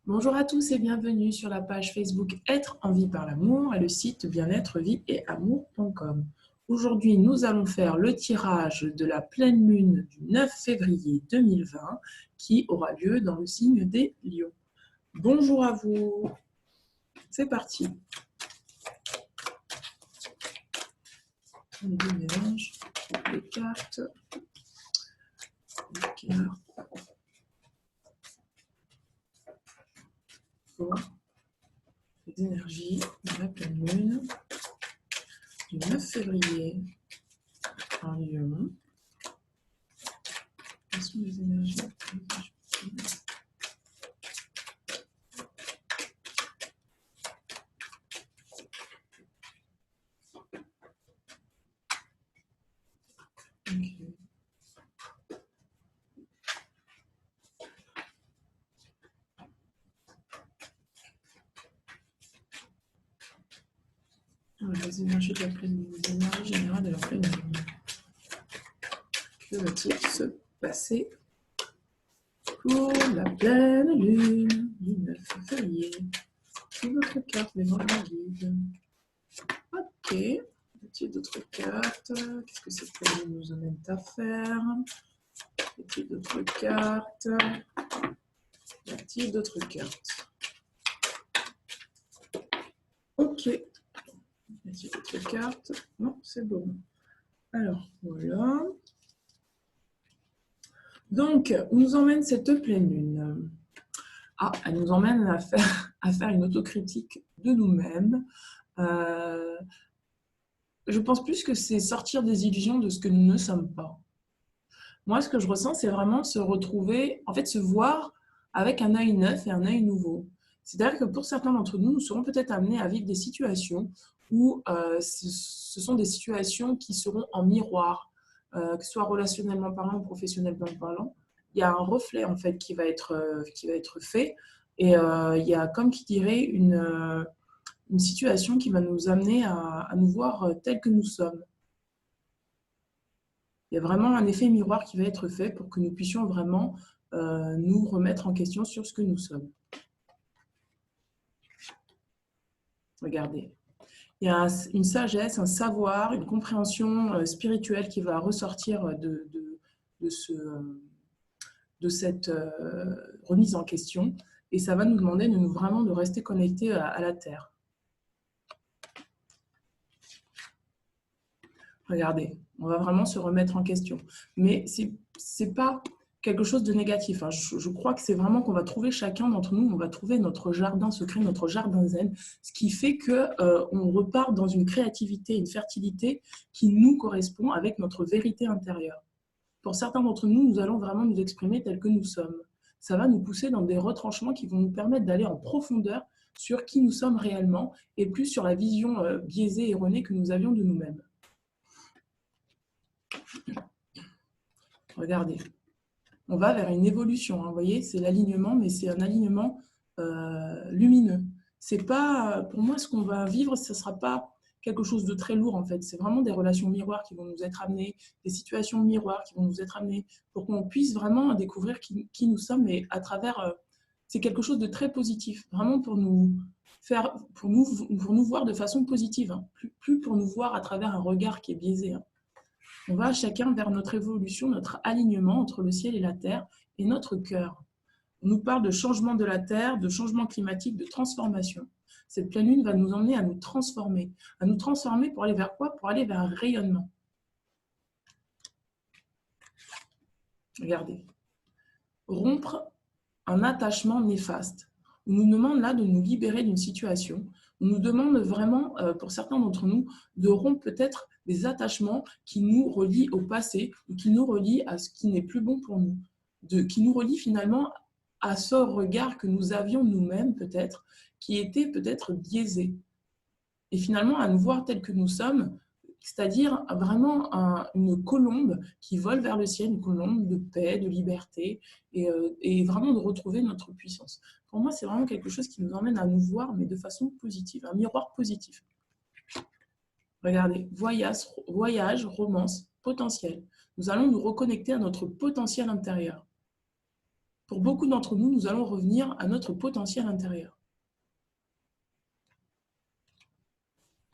Bonjour à tous et bienvenue sur la page Facebook Être en vie par l'amour et le site bien-être vie et amour.com. Aujourd'hui, nous allons faire le tirage de la pleine lune du 9 février 2020 qui aura lieu dans le signe des Lions. Bonjour à vous. C'est parti. On déménage les cartes. Pour les énergies de la pleine lune du 9 février en Lion. Quelles sont les énergies? Okay. Les énergies de la pleine lune, les énergies générales de la pleine lune. Que va-t-il se passer pour la pleine lune du 9 février? C'est votre carte, les gens guides. Ok. Y a-t-il d'autres cartes? Qu'est-ce que cette pleine lune nous amène à faire? Y a-t-il d'autres cartes? Y a-t-il d'autres cartes? Ok. Y a-t-il d'autres cartes? Non, c'est bon. Alors, voilà. Donc, où nous emmène cette pleine lune? Elle nous emmène à faire une autocritique de nous-mêmes. Je pense plus que c'est sortir des illusions de ce que nous ne sommes pas. Moi, ce que je ressens, c'est vraiment se retrouver, en fait, se voir avec un œil neuf et un œil nouveau. C'est-à-dire que pour certains d'entre nous, nous serons peut-être amenés à vivre des situations où ce sont des situations qui seront en miroir, que ce soit relationnellement parlant ou professionnellement parlant. Il y a un reflet, en fait, qui va être fait. Et il y a, comme qui dirait, une situation qui va nous amener à nous voir tels que nous sommes. Il y a vraiment un effet miroir qui va être fait pour que nous puissions vraiment nous remettre en question sur ce que nous sommes. Regardez. Il y a une sagesse, un savoir, une compréhension spirituelle qui va ressortir de cette remise en question. Et ça va nous demander vraiment de rester connectés à la Terre. Regardez, on va vraiment se remettre en question. Mais ce n'est pas quelque chose de négatif. Je crois que c'est vraiment qu'on va trouver chacun d'entre nous, on va trouver notre jardin secret, notre jardin zen, ce qui fait qu'on repart dans une créativité, une fertilité qui nous correspond avec notre vérité intérieure. Pour certains d'entre nous, nous allons vraiment nous exprimer tels que nous sommes. Ça va nous pousser dans des retranchements qui vont nous permettre d'aller en profondeur sur qui nous sommes réellement et plus sur la vision biaisée, erronée que nous avions de nous-mêmes. Regardez, on va vers une évolution. Vous voyez, c'est l'alignement, mais c'est un alignement lumineux. C'est pas, pour moi, ce qu'on va vivre, ce ne sera pas quelque chose de très lourd, en fait. C'est vraiment des relations miroirs qui vont nous être amenées, des situations miroirs qui vont nous être amenées, pour qu'on puisse vraiment découvrir qui nous sommes et à travers... c'est quelque chose de très positif, vraiment pour nous voir de façon positive, hein. Plus pour nous voir à travers un regard qui est biaisé, hein. On va chacun vers notre évolution, notre alignement entre le ciel et la terre et notre cœur. On nous parle de changement de la terre, de changement climatique, de transformation. Cette pleine lune va nous emmener à nous transformer pour aller vers quoi? Pour aller vers un rayonnement. Regardez. Rompre un attachement néfaste. On nous demande là de nous libérer d'une situation. On nous demande vraiment, pour certains d'entre nous, de rompre peut-être des attachements qui nous relient au passé ou qui nous relient à ce qui n'est plus bon pour nous, qui nous relient finalement à ce regard que nous avions nous-mêmes peut-être, qui était peut-être biaisé. Et finalement, à nous voir tels que nous sommes, c'est-à-dire vraiment une colombe qui vole vers le ciel, une colombe de paix, de liberté, et vraiment de retrouver notre puissance. Pour moi, c'est vraiment quelque chose qui nous emmène à nous voir, mais de façon positive, un miroir positif. Regardez, voyage, romance, potentiel. Nous allons nous reconnecter à notre potentiel intérieur. Pour beaucoup d'entre nous, nous allons revenir à notre potentiel intérieur,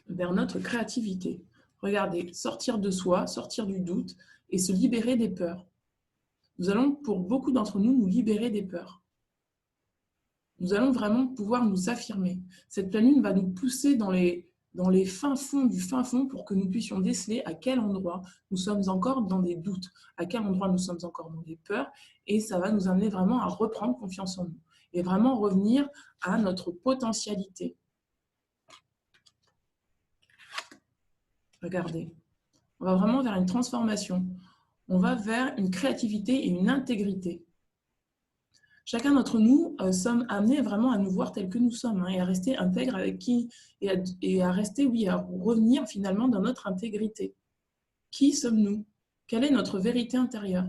vers notre créativité. Regardez, sortir de soi, sortir du doute et se libérer des peurs. Nous allons, pour beaucoup d'entre nous, nous libérer des peurs. Nous allons vraiment pouvoir nous affirmer. Cette pleine lune va nous pousser dans les fins fonds du fin fond pour que nous puissions déceler à quel endroit nous sommes encore dans des doutes, à quel endroit nous sommes encore dans des peurs, et ça va nous amener vraiment à reprendre confiance en nous et vraiment revenir à notre potentialité. Regardez, on va vraiment vers une transformation. On va vers une créativité et une intégrité. Chacun d'entre nous sommes amenés vraiment à nous voir tels que nous sommes, et à rester intègres avec qui, et à rester, oui, à revenir finalement dans notre intégrité. Qui sommes-nous? Quelle est notre vérité intérieure?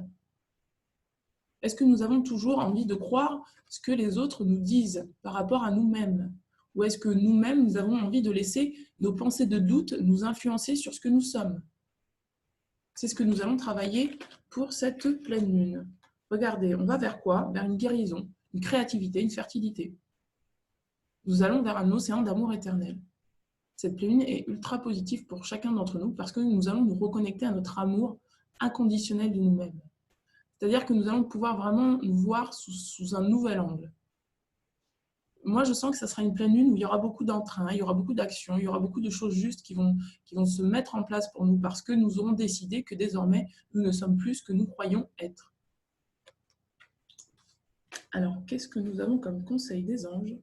Est-ce que nous avons toujours envie de croire ce que les autres nous disent par rapport à nous-mêmes? Ou est-ce que nous-mêmes, nous avons envie de laisser nos pensées de doute nous influencer sur ce que nous sommes? C'est ce que nous allons travailler pour cette pleine lune. Regardez, on va vers quoi? Vers une guérison, une créativité, une fertilité. Nous allons vers un océan d'amour éternel. Cette pleine lune est ultra positive pour chacun d'entre nous parce que nous allons nous reconnecter à notre amour inconditionnel de nous-mêmes. C'est-à-dire que nous allons pouvoir vraiment nous voir sous un nouvel angle. Moi, je sens que ça sera une pleine lune où il y aura beaucoup d'entrain, il y aura beaucoup d'actions, il y aura beaucoup de choses justes qui vont se mettre en place pour nous parce que nous aurons décidé que désormais, nous ne sommes plus ce que nous croyons être. Alors, qu'est-ce que nous avons comme conseil des anges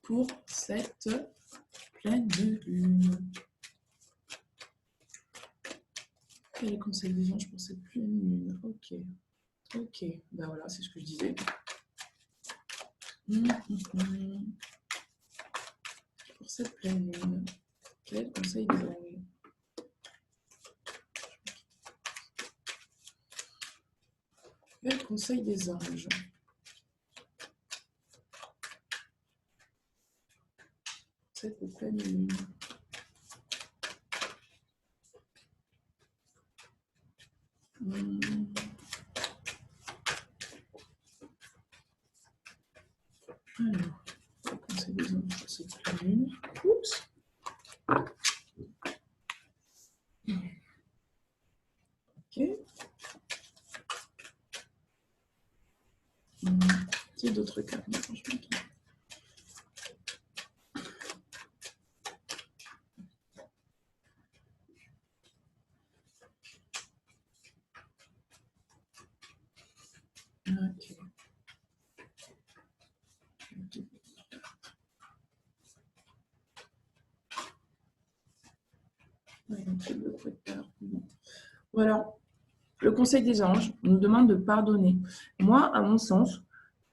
pour cette pleine lune? Quel est le conseil des anges pour cette pleine lune? Ok, ben voilà, c'est ce que je disais. Pour cette pleine lune, quel est le conseil des anges? Quel est le conseil des anges? Cette pleine lune. Alors, le conseil des anges pour cette pleine lune. Oups. Ok. Il y a d'autres cartes. Ok. Voilà. Le conseil des anges nous demande de pardonner. Moi, à mon sens,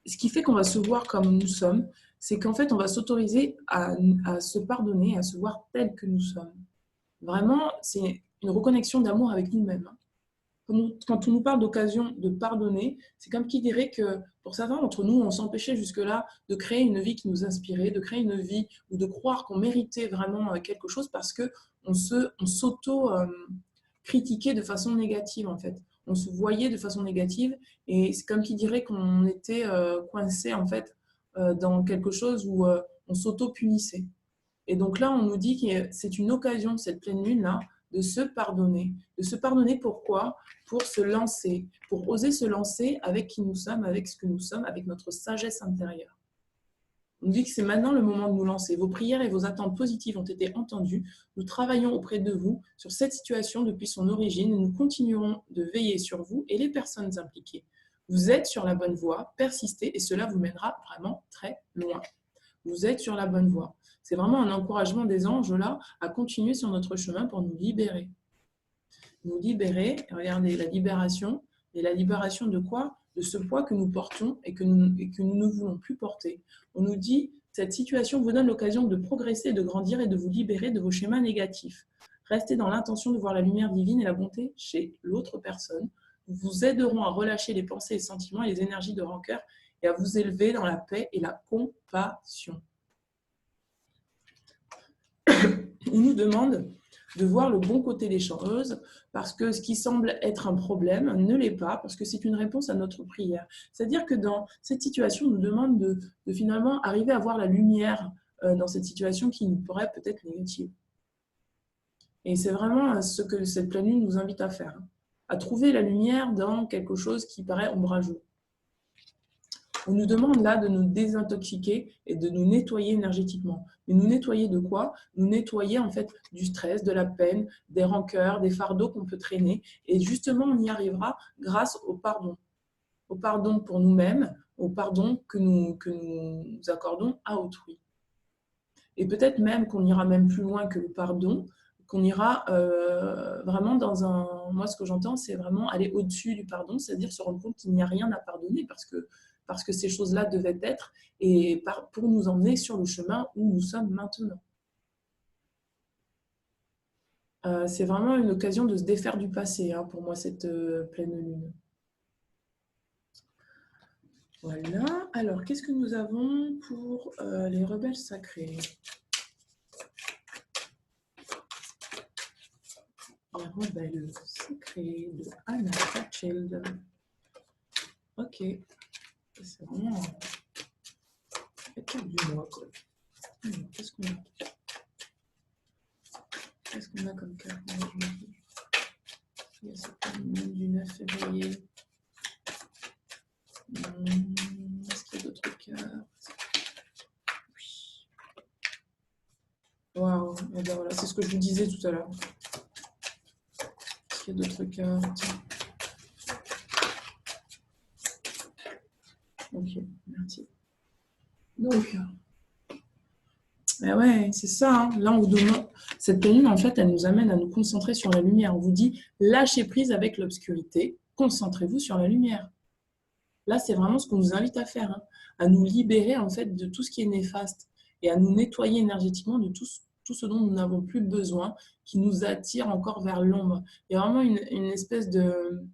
ce qui fait qu'on va se voir comme nous sommes, c'est qu'en fait, on va s'autoriser à se pardonner, à se voir tel que nous sommes. Vraiment, c'est une reconnexion d'amour avec nous-mêmes. Quand on nous parle d'occasion de pardonner, c'est comme qui dirait que pour certains d'entre nous, on s'empêchait jusque-là de créer une vie qui nous inspirait, de créer une vie ou de croire qu'on méritait vraiment quelque chose parce qu'on s'auto-critiquait de façon négative en fait. On se voyait de façon négative et c'est comme qui dirait qu'on était coincé en fait dans quelque chose où on s'auto-punissait. Et donc là, on nous dit que c'est une occasion, cette pleine lune-là, de se pardonner. De se pardonner pourquoi? Pour se lancer, pour oser se lancer avec qui nous sommes, avec ce que nous sommes, avec notre sagesse intérieure. On nous dit que c'est maintenant le moment de nous lancer. Vos prières et vos attentes positives ont été entendues. Nous travaillons auprès de vous sur cette situation depuis son origine et nous continuerons de veiller sur vous et les personnes impliquées. Vous êtes sur la bonne voie, persistez et cela vous mènera vraiment très loin. Vous êtes sur la bonne voie. C'est vraiment un encouragement des anges là à continuer sur notre chemin pour nous libérer. Nous libérer, regardez la libération, et la libération de quoi? De ce poids que nous portons et que nous ne voulons plus porter. On nous dit, cette situation vous donne l'occasion de progresser, de grandir et de vous libérer de vos schémas négatifs. Restez dans l'intention de voir la lumière divine et la bonté chez l'autre personne. Nous vous aiderons à relâcher les pensées, les sentiments et les énergies de rancœur et à vous élever dans la paix et la compassion. On nous demande de voir le bon côté des choses, parce que ce qui semble être un problème ne l'est pas, parce que c'est une réponse à notre prière. C'est-à-dire que dans cette situation, on nous demande de finalement arriver à voir la lumière dans cette situation qui nous paraît peut-être négative. Et c'est vraiment ce que cette pleine lune nous invite à faire, à trouver la lumière dans quelque chose qui paraît ombrageux. On nous demande là de nous désintoxiquer et de nous nettoyer énergétiquement. Mais nous nettoyer de quoi? Nous nettoyer en fait du stress, de la peine, des rancœurs, des fardeaux qu'on peut traîner. Et justement, on y arrivera grâce au pardon. Au pardon pour nous-mêmes, au pardon que nous accordons à autrui. Et peut-être même qu'on ira même plus loin que le pardon, qu'on ira vraiment dans un... Moi, ce que j'entends, c'est vraiment aller au-dessus du pardon, c'est-à-dire se rendre compte qu'il n'y a rien à pardonner parce que ces choses-là devaient être et pour nous emmener sur le chemin où nous sommes maintenant. C'est vraiment une occasion de se défaire du passé, hein, pour moi, cette pleine lune. Voilà. Alors, qu'est-ce que nous avons pour les rebelles sacrés? Les rebelles sacrés de Anna Fairchild. Ok. C'est vraiment la carte du mois, quoi. Qu'est-ce qu'on a? Qu'est-ce qu'on a comme carte? Il y a cette lune du 9 février. Est-ce qu'il y a d'autres cartes? Oui. Waouh, et ben voilà, c'est ce que je vous disais tout à l'heure. Est-ce qu'il y a d'autres cartes? Ok, merci. Donc, ouais, c'est ça. Hein. Là, on vous demande. Cette pleine lune, en fait, elle nous amène à nous concentrer sur la lumière. On vous dit, lâchez prise avec l'obscurité, concentrez-vous sur la lumière. Là, c'est vraiment ce qu'on nous invite à faire, hein, à nous libérer en fait de tout ce qui est néfaste et à nous nettoyer énergétiquement de tout ce dont nous n'avons plus besoin, qui nous attire encore vers l'ombre. Il y a vraiment une espèce de...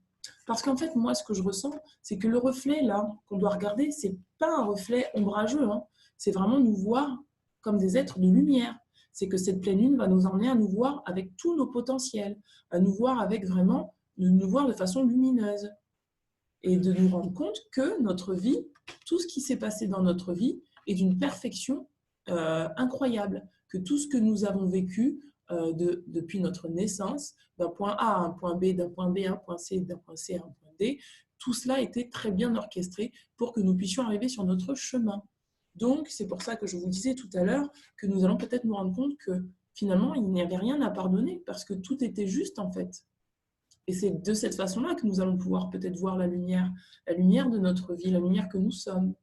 Parce qu'en fait, moi, ce que je ressens, c'est que le reflet, là, qu'on doit regarder, c'est pas un reflet ombrageux, hein. C'est vraiment nous voir comme des êtres de lumière. C'est que cette pleine lune va nous emmener à nous voir avec tous nos potentiels, à nous voir avec vraiment, de nous voir de façon lumineuse. Et de nous rendre compte que notre vie, tout ce qui s'est passé dans notre vie est d'une perfection incroyable, que tout ce que nous avons vécu depuis notre naissance, d'un point A à un point B, d'un point B à un point C, d'un point C à un point D, tout cela était très bien orchestré pour que nous puissions arriver sur notre chemin. Donc, c'est pour ça que je vous disais tout à l'heure que nous allons peut-être nous rendre compte que finalement, il n'y avait rien à pardonner parce que tout était juste en fait. Et c'est de cette façon-là que nous allons pouvoir peut-être voir la lumière de notre vie, la lumière que nous sommes.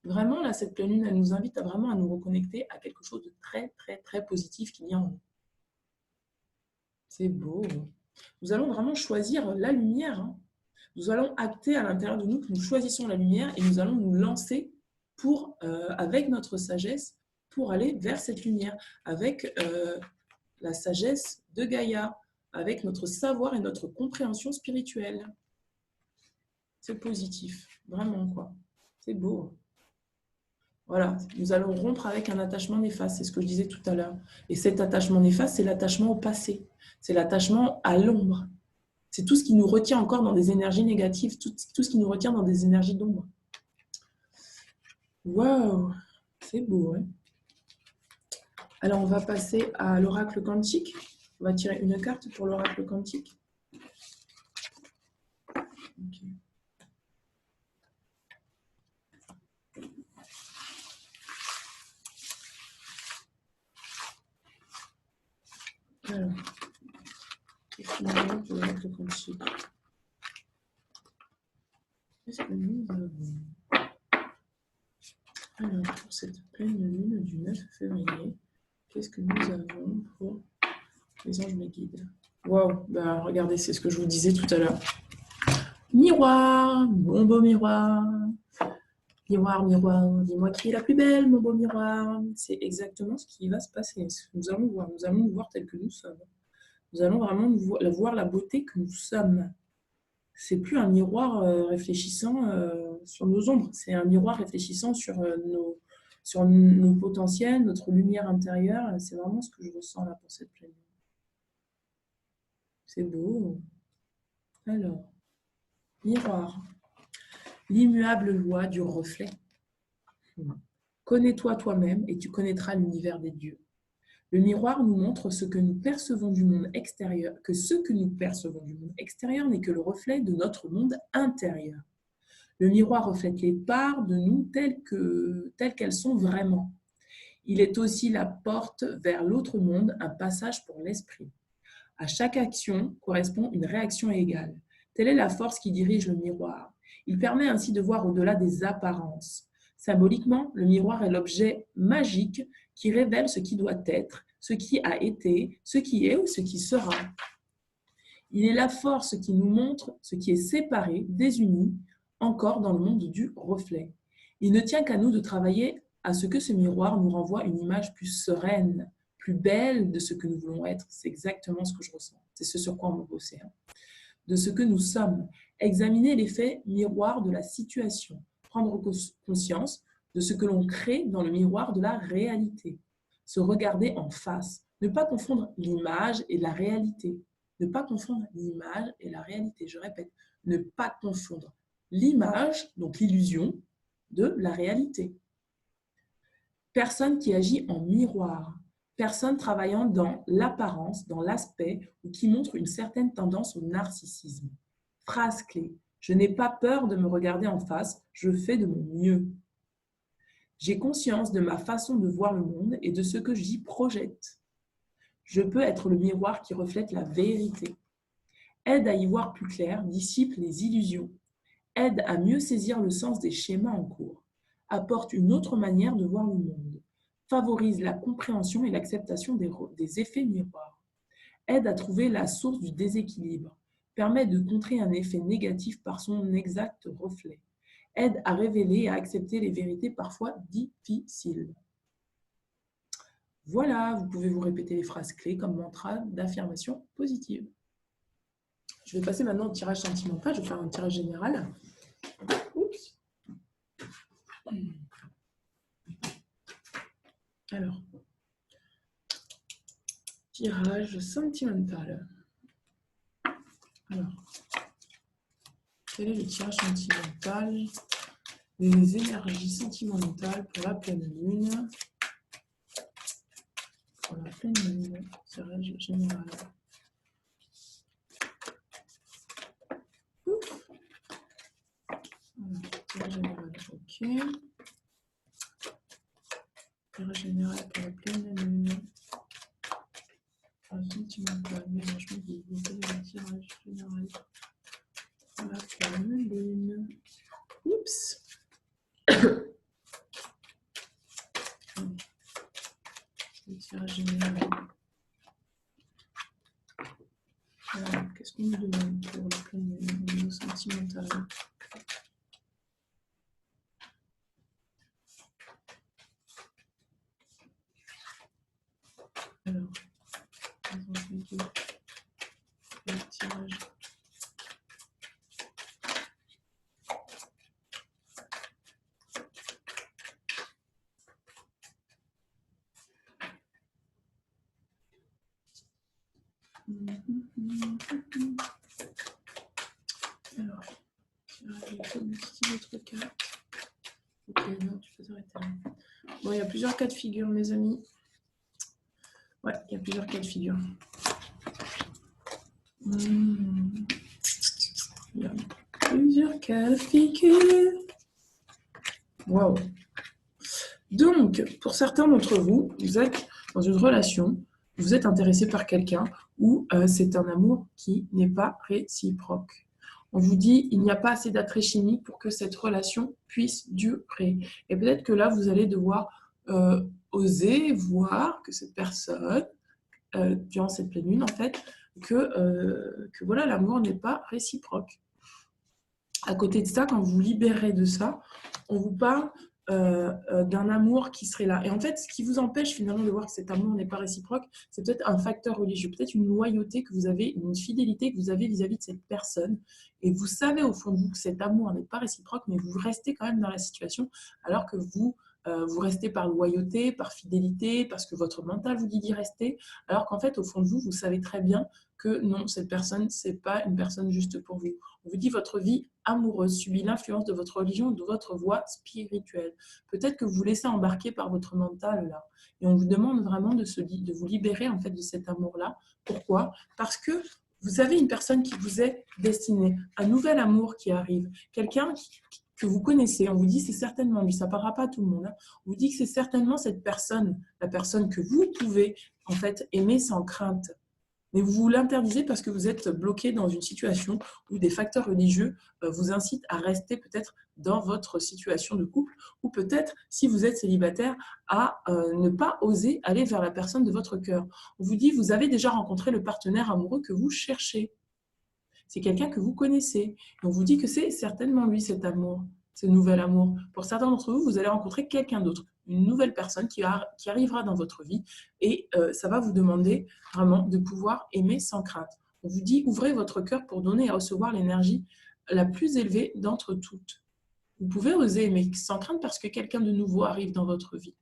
Vraiment, là, cette pleine lune, elle nous invite à nous reconnecter à quelque chose de très, très, très positif qu'il y a en nous. C'est beau. Nous allons vraiment choisir la lumière. Hein. Nous allons acter à l'intérieur de nous que nous choisissons la lumière et nous allons nous lancer avec notre sagesse pour aller vers cette lumière, avec la sagesse de Gaïa, avec notre savoir et notre compréhension spirituelle. C'est positif, vraiment quoi. C'est beau. Voilà, nous allons rompre avec un attachement néfaste, c'est ce que je disais tout à l'heure. Et cet attachement néfaste, c'est l'attachement au passé, c'est l'attachement à l'ombre. C'est tout ce qui nous retient encore dans des énergies négatives, tout ce qui nous retient dans des énergies d'ombre. Waouh, c'est beau, hein? Alors, on va passer à l'oracle quantique. On va tirer une carte pour l'oracle quantique. Okay. Alors, qu'est-ce qu'on a pour l'oracle quantique? Qu'est-ce que nous avons? Alors, pour cette pleine lune du 9 février, qu'est-ce que nous avons pour les anges me guident? Waouh, bah, regardez, c'est ce que je vous disais tout à l'heure. Miroir, mon beau miroir. Miroir, miroir, dis-moi qui est la plus belle, mon beau miroir. C'est exactement ce qui va se passer. Nous allons nous voir tels que nous sommes. Nous allons vraiment voir la beauté que nous sommes. C'est plus un miroir réfléchissant sur nos ombres, c'est un miroir réfléchissant sur nos potentiels, notre lumière intérieure. C'est vraiment ce que je ressens là pour cette pleine lune. C'est beau. Alors, miroir. L'immuable loi du reflet. Connais-toi toi-même et tu connaîtras l'univers des dieux. Le miroir nous montre ce que nous percevons du monde extérieur, que ce que nous percevons du monde extérieur n'est que le reflet de notre monde intérieur. Le miroir reflète les parts de nous telles qu'elles sont vraiment. Il est aussi la porte vers l'autre monde, un passage pour l'esprit. À chaque action correspond une réaction égale. Telle est la force qui dirige le miroir. Il permet ainsi de voir au-delà des apparences. Symboliquement, le miroir est l'objet magique qui révèle ce qui doit être, ce qui a été, ce qui est ou ce qui sera. Il est la force qui nous montre ce qui est séparé, désuni, encore dans le monde du reflet. Il ne tient qu'à nous de travailler à ce que ce miroir nous renvoie une image plus sereine, plus belle de ce que nous voulons être. C'est exactement ce que je ressens. C'est ce sur quoi on va bosser. De ce que nous sommes. Examiner l'effet miroir de la situation. Prendre conscience de ce que l'on crée dans le miroir de la réalité. Se regarder en face. Ne pas confondre l'image et la réalité. Ne pas confondre l'image et la réalité. Je répète, ne pas confondre l'image, donc l'illusion, de la réalité. Personne qui agit en miroir. Personne travaillant dans l'apparence, dans l'aspect, ou qui montre une certaine tendance au narcissisme. Phrase clé. Je n'ai pas peur de me regarder en face, je fais de mon mieux. J'ai conscience de ma façon de voir le monde et de ce que j'y projette. Je peux être le miroir qui reflète la vérité. Aide à y voir plus clair, dissipe les illusions. Aide à mieux saisir le sens des schémas en cours. Apporte une autre manière de voir le monde. Favorise la compréhension et l'acceptation des effets miroirs. Aide à trouver la source du déséquilibre. Permet de contrer un effet négatif par son exact reflet. Aide à révéler et à accepter les vérités parfois difficiles. Voilà, vous pouvez vous répéter les phrases clés comme mantra d'affirmation positive. Je vais passer maintenant au tirage sentimental. Je vais faire un tirage général. Oups. Alors, tirage sentimental. Alors, quel est le tirage sentimental? Les énergies sentimentales pour la pleine lune. Pour la pleine lune, tirage général. Ouf. Alors, tirage général, ok. Tirage général pour la pleine lune. Sentimental, ménagement des tirage général pour la pleine lune. Oups. Le tirage général. Alors, qu'est-ce qu'on nous demande pour la pleine lune au niveau sentimental? Alors, le tirage. Alors, tirage votre carte. Ok, non, tu peux t'arrêter là. Bon, il y a plusieurs cas de figure, mes amis. Ouais, il y a plusieurs cas de figure. Il y a plusieurs cas de figure. Wow. Donc, pour certains d'entre vous, vous êtes dans une relation, vous êtes intéressé par quelqu'un ou c'est un amour qui n'est pas réciproque. On vous dit il n'y a pas assez d'attrait chimique pour que cette relation puisse durer. Et peut-être que là, vous allez devoir oser voir que cette personne, durant cette pleine lune, en fait, que voilà, l'amour n'est pas réciproque. À côté de ça, quand vous libérez de ça, on vous parle d'un amour qui serait là. Et en fait, ce qui vous empêche finalement de voir que cet amour n'est pas réciproque, c'est peut-être un facteur religieux, peut-être une loyauté que vous avez, une fidélité que vous avez vis-à-vis de cette personne. Et vous savez au fond de vous que cet amour n'est pas réciproque, mais vous restez quand même dans la situation alors que vous vous restez par loyauté, par fidélité, parce que votre mental vous dit d'y rester, alors qu'en fait, au fond de vous, vous savez très bien que non, cette personne, ce n'est pas une personne juste pour vous. On vous dit votre vie amoureuse subit l'influence de votre religion, de votre voie spirituelle. Peut-être que vous vous laissez embarquer par votre mental là. Et on vous demande vraiment de vous libérer en fait de cet amour-là. Pourquoi? Parce que vous avez une personne qui vous est destinée, un nouvel amour qui arrive, quelqu'un que vous connaissez. On vous dit c'est certainement lui, ça ne parlera pas à tout le monde. Hein. On vous dit que c'est certainement cette personne, la personne que vous pouvez en fait aimer sans crainte. Mais vous vous l'interdisez parce que vous êtes bloqué dans une situation où des facteurs religieux vous incitent à rester peut-être dans votre situation de couple ou peut-être, si vous êtes célibataire, à ne pas oser aller vers la personne de votre cœur. On vous dit, vous avez déjà rencontré le partenaire amoureux que vous cherchez. C'est quelqu'un que vous connaissez. Et on vous dit que c'est certainement lui, cet amour, ce nouvel amour. Pour certains d'entre vous, vous allez rencontrer quelqu'un d'autre, une nouvelle personne qui arrivera dans votre vie et ça va vous demander vraiment de pouvoir aimer sans crainte. On vous dit, ouvrez votre cœur pour donner et recevoir l'énergie la plus élevée d'entre toutes. Vous pouvez oser aimer sans crainte parce que quelqu'un de nouveau arrive dans votre vie.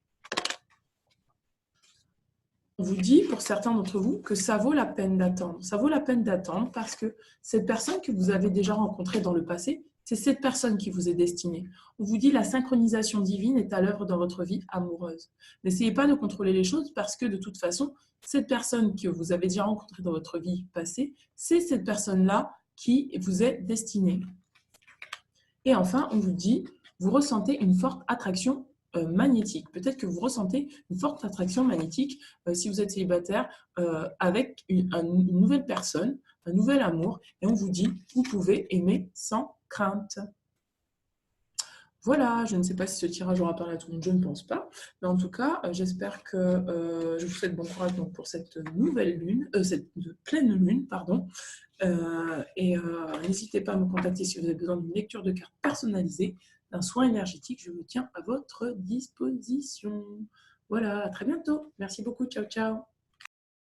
On vous dit, pour certains d'entre vous, que ça vaut la peine d'attendre. Ça vaut la peine d'attendre parce que cette personne que vous avez déjà rencontrée dans le passé, c'est cette personne qui vous est destinée. On vous dit la synchronisation divine est à l'œuvre dans votre vie amoureuse. N'essayez pas de contrôler les choses parce que de toute façon, cette personne que vous avez déjà rencontrée dans votre vie passée, c'est cette personne-là qui vous est destinée. Et enfin, on vous dit, vous ressentez une forte attraction magnétique. Peut-être que vous ressentez une forte attraction magnétique si vous êtes célibataire avec une nouvelle personne, un nouvel amour, et on vous dit, vous pouvez aimer sans crainte. Voilà, je ne sais pas si ce tirage aura parlé à tout le monde, je ne pense pas. Mais en tout cas, j'espère que je vous souhaite bon courage donc, pour cette nouvelle lune, cette pleine lune, pardon. N'hésitez pas à me contacter si vous avez besoin d'une lecture de cartes personnalisée, d'un soin énergétique. Je me tiens à votre disposition. Voilà, à très bientôt. Merci beaucoup. Ciao, ciao.